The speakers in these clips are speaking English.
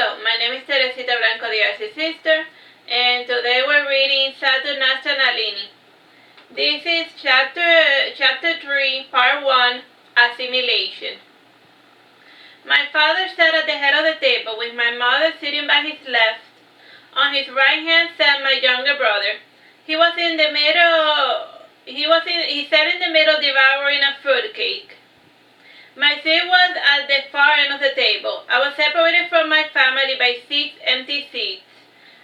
Hello, my name is Teresita Blanco, the Artsy sister, and today we're reading Saturnastra Nalini. This is chapter 3, part 1, Assimilation. My father sat at the head of the table with my mother sitting by his left. On his right hand sat my younger brother. He sat in the middle devouring a fruitcake. My seat was at the far end of the table. I was separated from my family by 6 empty seats.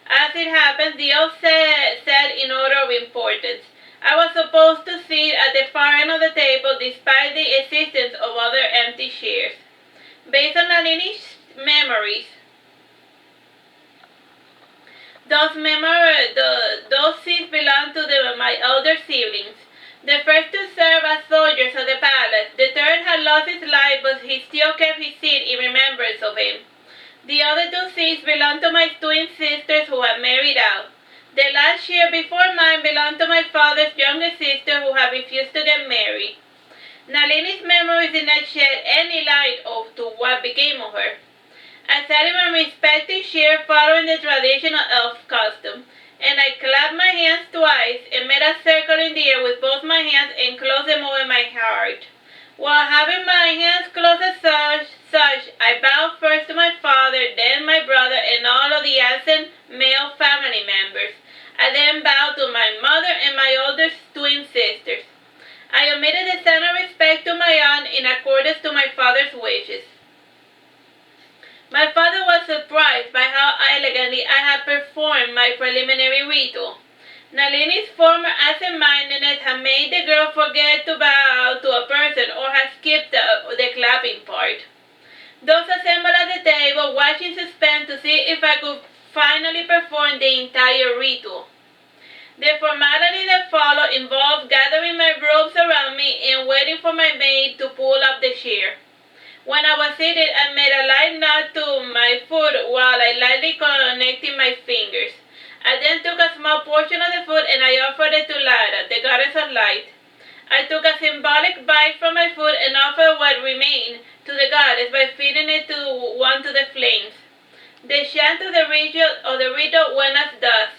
As it happened, the elves said in order of importance. I was supposed to sit at the far end of the table despite the existence of other empty chairs. Based on Nalini's memories, those seats belonged to my elder siblings. The first two served as soldiers of the palace. The third had lost his life, but he still kept his seat in remembrance of him. The other two seats belonged to my twin sisters who had married out. The last chair before mine belonged to my father's younger sister who had refused to get married. Nalini's memories did not shed any light to what became of her. I sat in my respective chair following the traditional elf custom, and I clapped my hands twice and made a circle in the air with both my hands and closed them over my heart. While having my hands closed as such, I bowed first to my father, then my brother, and all of the absent male family members. I then bowed to my mother and my older twin sisters. I omitted the sign of respect to my aunt in accordance to my father's wishes. My father was surprised by how elegantly I had performed my preliminary ritual. Nalini's former absent-mindedness had made the girl forget to bow to a person or had skipped the clapping part. Those assembled at the table watched in suspense to see if I could finally perform the entire ritual. The formality that followed involved gathering my robes around me and waiting for my maid to pull up the chair. When I was seated, I made a light nod to my foot while I lightly connected my fingers. I then took a small portion of the food and I offered it to Lyra, the goddess of light. I took a symbolic bite from my food and offered what remained to the goddess by feeding it to the flames. The chant of the ritual went as thus: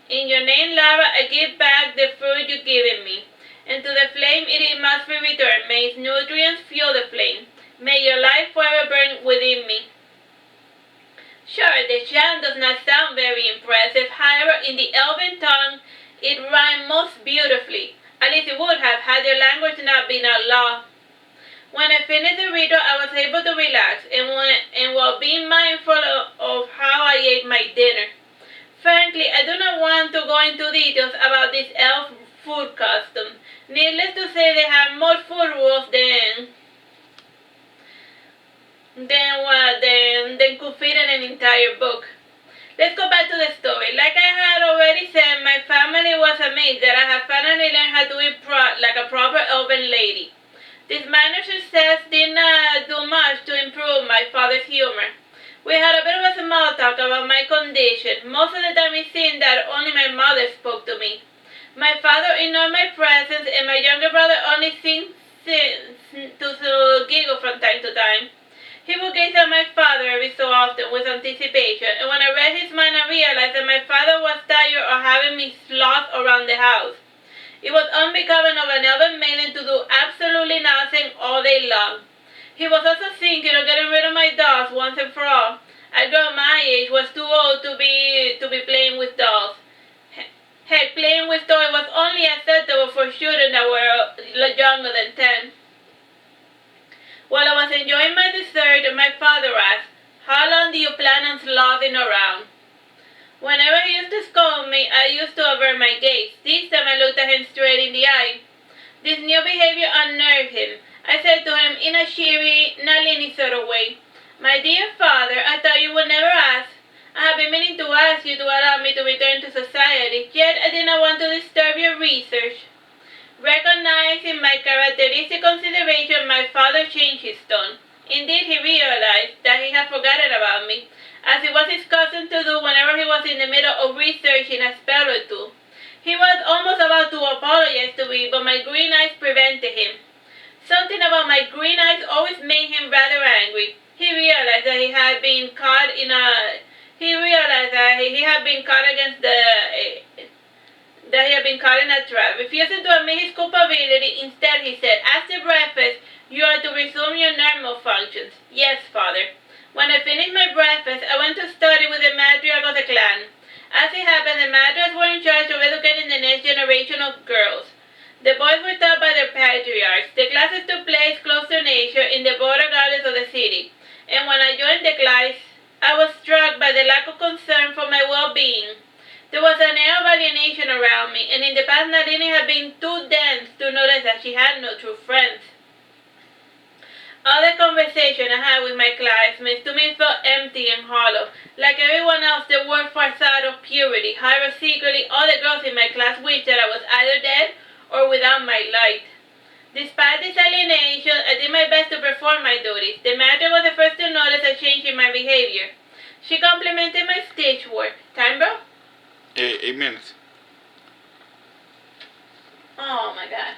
"In your name, Lyra, I give back the food you've given me, and to the flame it must be returned. May its nutrients fuel the flame. May your life forever burn within me." Sure, the chant does not sound very impressive. However, in the Elven tongue, it rhymed most beautifully. At least it would have had the language not been outlawed. When I finished the ritual, I was able to relax and while being mindful of how I ate my dinner. Frankly, I do not want to go into details about this elf food custom. Needless to say, they have more food rules than could fit in an entire book. Let's go back to the story. Like I had already said, my family was amazed that I had finally learned how to eat like a proper Elven lady. This minor success did not do much to improve my father's humor. We had a bit of a small talk about my condition. Most of the time it seemed that only my mother spoke to me. My father ignored my presence and my younger brother only seemed to giggle from time to time. He would gaze at my father every so often with anticipation, and when I read his mind I realized that my father was tired of having me sloth around the house. It was unbecoming of an Elven maiden to do absolutely nothing all day long. He was also thinking of getting rid of my dolls once and for all. A girl my age was too old to be playing with dolls. Heck, playing with toys was only acceptable for children that were younger than 10. While I was enjoying my dessert, my father asked, "How long do you plan on slothing around?" Whenever he used to scold me, I used to avert my gaze. This time I looked at him straight in the eye. This new behavior unnerved him. I said to him in a cheery, Nalini sort of way, "My dear father, I thought you would never ask. I have been meaning to ask you to allow me to return to society, yet I did not want to disturb your research." Recognizing my characteristic consideration, my father changed his tone. Indeed, he realized that he had forgotten about me, as it was his custom to do whenever he was in the middle of researching a spell or two. He was almost about to apologize to me, but my green eyes prevented him. Something about my green eyes always made him rather angry. He realized that he had been caught in a he realized that he had been caught against that he had been caught in a trap. Refusing to admit his culpability, instead he said, "After breakfast, you are to resume your normal functions." "Yes, father." When I finished my breakfast, I went to study with the matriarch of the clan. As it happened, the matriarchs were in charge of educating the next generation of girls. The boys were taught by their patriarchs. The classes took place close to nature in the border gardens of the city. And when I joined the class, I was struck by the lack of concern for my well-being. There was an air of alienation around me, and in the past Nalini had been too dense to notice that she had no true friends. All the conversation I had with my classmates to me felt empty and hollow. Like everyone else, the word facade of purity. However, secretly, all the girls in my class wished that I was either dead or without my light. Despite this alienation, I did my best to perform my duties. The matter was the first to notice a change in my behavior. She complimented my stage work. Time, bro? 8 minutes. Oh my god.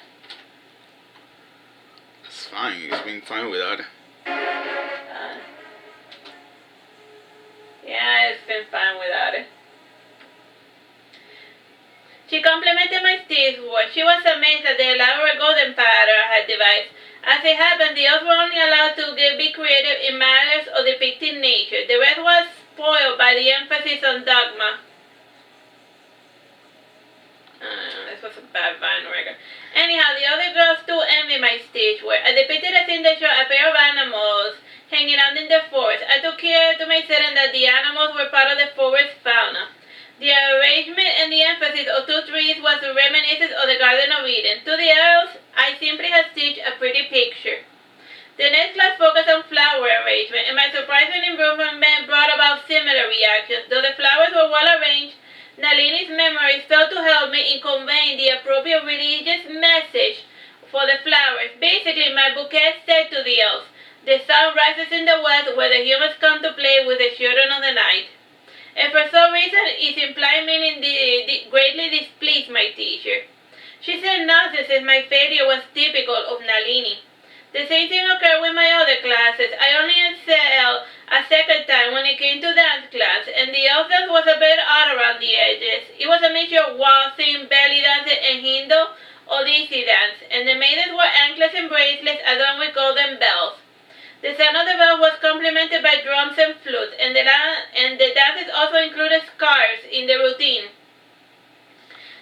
It's fine. It's been fine without it. Yeah, it's been fine without it. She complimented my stage work. She was amazed at the elaborate golden pattern I had devised. As it happened, the elves were only allowed to be creative in matters of depicting nature. The rest was spoiled by the emphasis on dogma. This was a bad Vine record. Anyhow, the other girls too envied my stage work. I depicted a scene that showed a pair of animals hanging out in the forest. I took care to make certain that the animals were part of the forest fauna. The arrangement and the emphasis of two trees was reminiscent of the Garden of Eden. To the elves, I simply had stitched a pretty picture. The next class focused on flower arrangement, and my surprising improvement brought about similar reactions. Though the flowers were well arranged, Nalini's memories failed to help me in conveying the appropriate religious message for the flowers. Basically, my bouquet said to the elves, "The sun rises in the west where the humans come to play with the children of the night." And for some reason, its implied meaning greatly displeased my teacher. She said nonsense since my failure was typical of Nalini. The same thing occurred with my other classes. I only excelled a second time when it came to dance class, and the elf dance was a bit odd around the edges. It was a mixture of waltzing, belly dancing, and Hindu Odissi dance, and the maidens wore anklets and bracelets adorned with golden bells. The sound of the bell was complemented by drums and flutes, and the dances also included scars in the routine.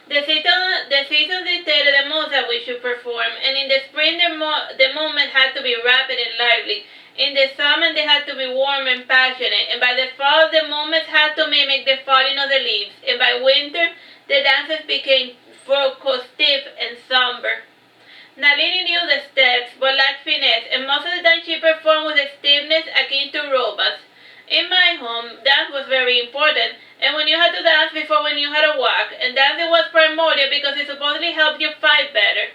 The season dictated the modes that we should perform, and in the spring the movement had to be rapid and lively. In the summer they had to be warm and passionate, and by the fall the movements had to mimic the falling of the leaves, and by winter the dances became stiff and somber. Nalini knew the steps, but lacked finesse, and most of the time she performed with a stiffness akin to robots. In my home, dance was very important, and we knew how to dance before we knew how to walk, and dancing was primordial because it supposedly helped you fight better.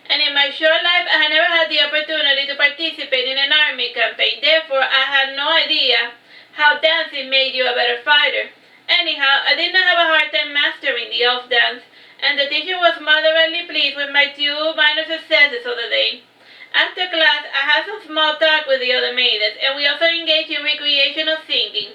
And in my short life, I had never had the opportunity to participate in an army campaign, therefore I had no idea how dancing made you a better fighter. Anyhow, I did not have a hard time mastering the elf dance, and the teacher was moderately pleased with my 2 minor successes of the day. After class, I had some small talk with the other maidens, and we also engaged in recreational singing.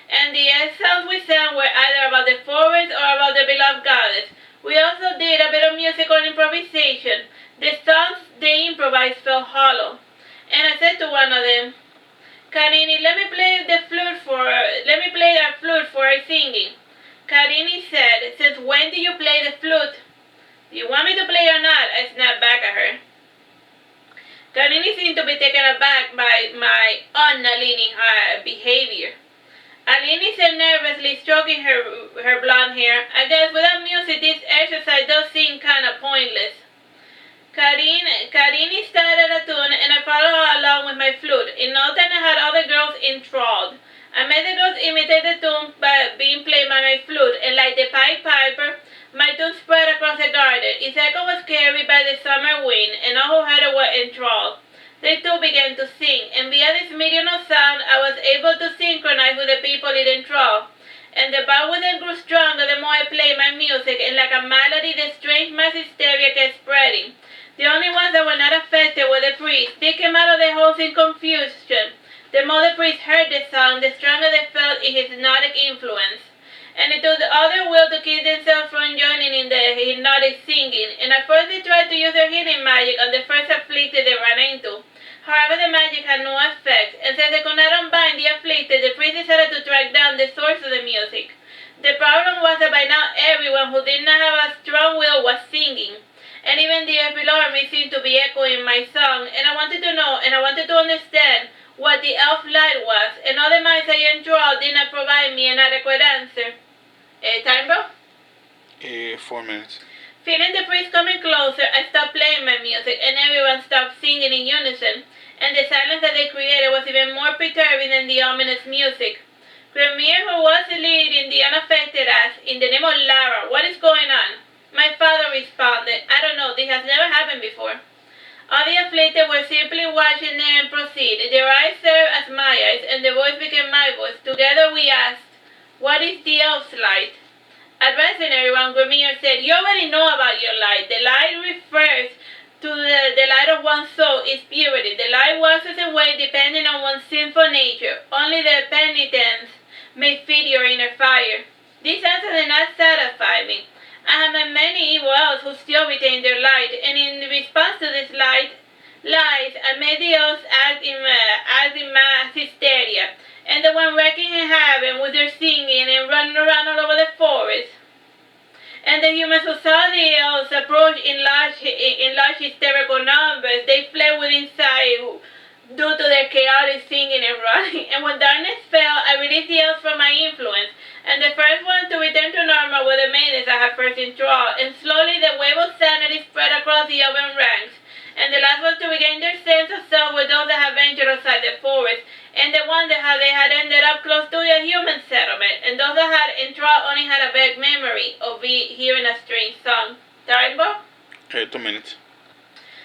And the songs we sang were either about the forest or about the beloved goddess. We also did a bit of musical improvisation. The songs they improvised felt hollow. And I said to one of them, "Karini, let me play that flute for our singing." Karini said, "Since when do you play the flute?" "Do you want me to play or not?" I snapped back at her. Nalini seemed to be taken aback by my un-Nalini behavior. Nalini said nervously, stroking her blonde hair, "I guess without music this exercise does seem kinda pointless." Karini started a tune and I followed along with my flute. In no time I had other girls enthralled. I made the girls imitate the tune being played by my flute, and like the Pied Piper, my tune spread across the garden. Its echo was carried by the summer wind, and all who heard it were enthralled. They too began to sing, and via this medium of sound, I was able to synchronize with the people it enthralled. And the bond with them grew stronger the more I played my music, and like a melody, the strange mass hysteria kept spreading. The only ones that were not affected were the priests. They came out of their homes in confusion. The more the priest heard the song, the stronger they felt in his hypnotic influence. And it took the other will to keep themselves from joining in the hypnotic singing, and at first they tried to use their healing magic on the first afflicted they ran into. However, the magic had no effect, and since they could not unbind the afflicted, the priest decided to track down the source of the music. The problem was that by now everyone who did not have a strong will was singing, and even the earth below me seemed to be echoing my song, and I wanted to know, and I wanted to understand what the elf light was, and all the minds I enthralled did not provide me an adequate answer. Time, bro? 4 minutes. Feeling the priest coming closer, I stopped playing my music, and everyone stopped singing in unison, and the silence that they created was even more perturbing than the ominous music. Grimir, who was leading the unaffected, asked, "In the name of Lara, what is going on?" My father responded, "I don't know, this has never happened before." All the afflicted were simply watching them proceed. Their eyes served as my eyes, and their voice became my voice. Together we asked, "What is the elf's light?" Addressing everyone, Grimir said, "You already know about your light. The light refers to the light of one's soul, its purity. The light washes away depending on one's sinful nature. Only the penitents may feed your inner fire." This answer did not satisfy me. I have met many evil elves who still retain their light, and in response to this lies, I made the elves act in mass hysteria, and the one wrecking heaven with their singing and running around all over the forest. And the humans who saw the elves approach in large hysterical numbers, they fled within sight due to their chaotic singing and running. And when darkness fell, I released the elves from my influence, and the first ones to return to normal were the maidens I had first enthralled, and slowly the wave of sanity spread across the Elven ranks, and the last ones to regain their sense of self were those that had ventured outside the forest, and they wondered how they had ended up close to a human settlement, and those that had enthralled only had a vague memory of hearing a strange song. Time, Bob? 2 minutes.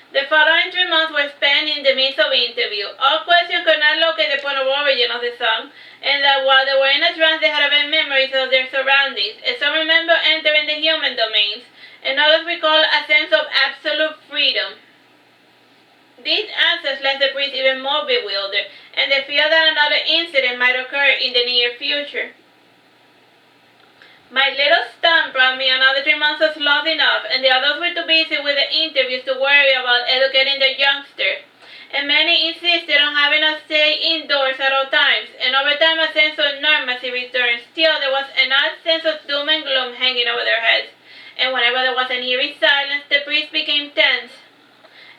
The following 3 months were spent in the midst of interview. All questions could not locate the point of origin of the song, and that while they were in a trance, they had vague memories of their surroundings, and some remember entering the human domains, and others recall a sense of absolute freedom. These answers left the priest even more bewildered, and they feared that another incident might occur in the near future. My little son brought me another 3 months of sloth enough, and the others were too busy with the interviews to worry about educating their youngster. And many insisted on having us stay indoors at all times, and over time a sense of normalcy returned. Still, there was an odd sense of doom and gloom hanging over their heads, and whenever there was an eerie silence, the priest became tense.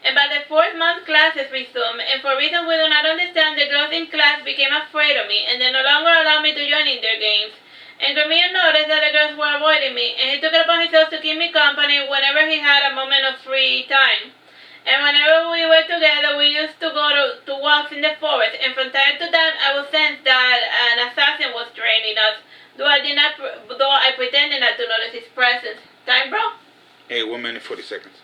And by the 4th month, classes resumed, and for reasons we do not understand, the girls in class became afraid of me, and they no longer allowed me to join in their games. And Grimir noticed that the girls were avoiding me, and he took it upon himself to keep me company whenever he had a moment of free time. And whenever we were together, we used to go to walks in the forest, and from time to time I would sense that an assassin was training us, though I pretended not to notice his presence. Time, bro? 1 minute 40 seconds.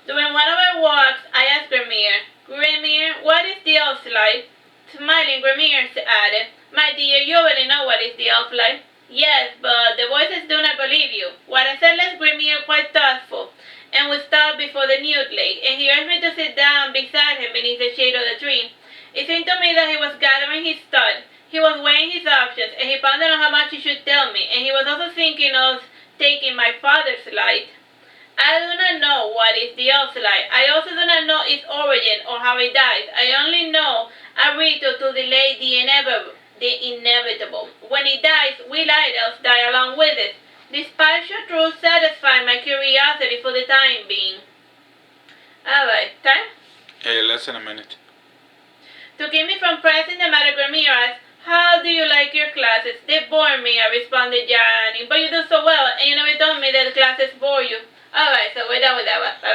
During one of our walks, I asked Grimir, what is the elf's light? Smiling, Grimir added, "My dear, you already know what is the elf light." "Yes, but the voices do not believe you." What I said left Grimir quite thoughtful, and we stopped before the nude lake, and he urged me to sit down beside him beneath the shade of the tree. It seemed to me that he was gathering his thought. He was weighing his options, and he pondered on how much he should tell me, and he was also thinking of taking my father's light. I do not know what is the elf's light. I also do not know its origin or how it dies. I only know a ritual to delay the inevitable. When it dies, we light elves die along with it. This partial truth satisfied my curiosity for the time being. Alright, time? Less than a minute. To keep me from pressing the matter, Grimir asked, "How do you like your classes?" "They bore me," I responded, yawning. "But you do so well, and you never told me that classes bore you."